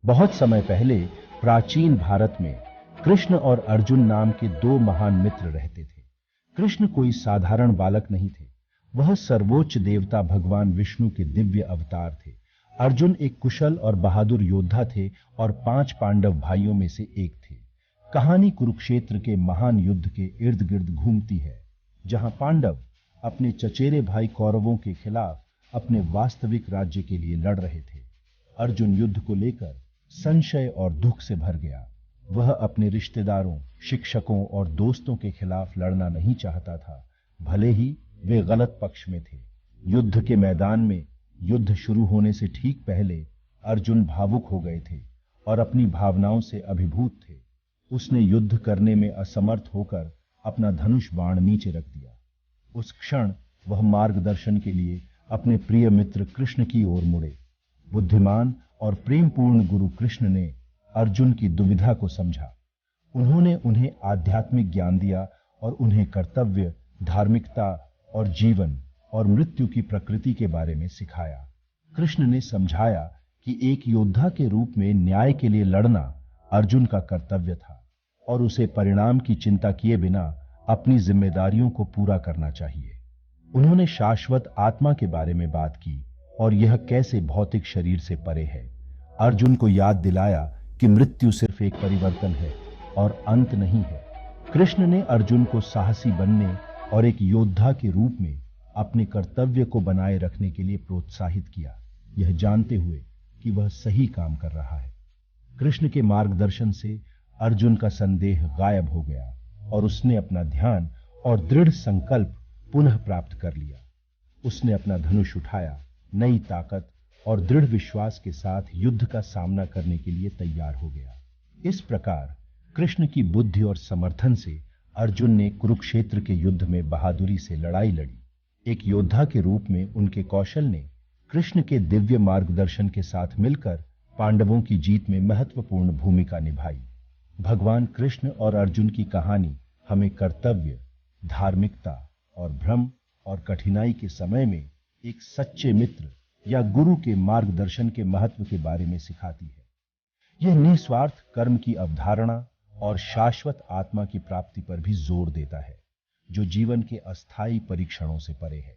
बहुत समय पहले प्राचीन भारत में कृष्ण और अर्जुन नाम के दो महान मित्र रहते थे। कृष्ण कोई साधारण बालक नहीं थे, वह सर्वोच्च देवता भगवान विष्णु के दिव्य अवतार थे। अर्जुन एक कुशल और बहादुर योद्धा थे और 5 पांडव भाइयों में से एक थे। कहानी कुरुक्षेत्र के महान युद्ध के इर्द गिर्द घूमती है, जहां पांडव अपने चचेरे भाई कौरवों के खिलाफ अपने वास्तविक राज्य के लिए लड़ रहे थे। अर्जुन युद्ध को लेकर संशय और दुख से भर गया। वह अपने रिश्तेदारों, शिक्षकों और दोस्तों के खिलाफ लड़ना नहीं चाहता था, भले ही वे गलत पक्ष में थे। युद्ध के मैदान में युद्ध शुरू होने से ठीक पहले अर्जुन भावुक हो गए थे और अपनी भावनाओं से अभिभूत थे। उसने युद्ध करने में असमर्थ होकर अपना धनुष बाण नीचे रख दिया। उस क्षण वह मार्गदर्शन के लिए अपने प्रिय मित्र कृष्ण की ओर मुड़े। बुद्धिमान और प्रेमपूर्ण गुरु कृष्ण ने अर्जुन की दुविधा को समझा। उन्होंने उन्हें आध्यात्मिक ज्ञान दिया और उन्हें कर्तव्य, धार्मिकता और जीवन और मृत्यु की प्रकृति के बारे में सिखाया। कृष्ण ने समझाया कि एक योद्धा के रूप में न्याय के लिए लड़ना अर्जुन का कर्तव्य था और उसे परिणाम की चिंता किए बिना अपनी जिम्मेदारियों को पूरा करना चाहिए। उन्होंने शाश्वत आत्मा के बारे में बात की और यह कैसे भौतिक शरीर से परे है। अर्जुन को याद दिलाया कि मृत्यु सिर्फ एक परिवर्तन है और अंत नहीं है। कृष्ण ने अर्जुन को साहसी बनने और एक योद्धा के रूप में अपने कर्तव्य को बनाए रखने के लिए प्रोत्साहित किया, यह जानते हुए कि वह सही काम कर रहा है। कृष्ण के मार्गदर्शन से अर्जुन का संदेह गायब हो गया और उसने अपना ध्यान और दृढ़ संकल्प पुनः प्राप्त कर लिया। उसने अपना धनुष उठाया, नई ताकत और दृढ़ विश्वास के साथ युद्ध का सामना करने के लिए तैयार हो गया। इस प्रकार कृष्ण की बुद्धि और समर्थन से अर्जुन ने कुरुक्षेत्र के युद्ध में बहादुरी से लड़ाई लड़ी। एक योद्धा के रूप में उनके कौशल ने कृष्ण के दिव्य मार्गदर्शन के साथ मिलकर पांडवों की जीत में महत्वपूर्ण भूमिका निभाई। भगवान कृष्ण और अर्जुन की कहानी हमें कर्तव्य, धार्मिकता और भ्रम और कठिनाई के समय में एक सच्चे मित्र या गुरु के मार्गदर्शन के महत्व के बारे में सिखाती है। यह निस्वार्थ कर्म की अवधारणा और शाश्वत आत्मा की प्राप्ति पर भी जोर देता है, जो जीवन के अस्थायी परीक्षणों से परे है।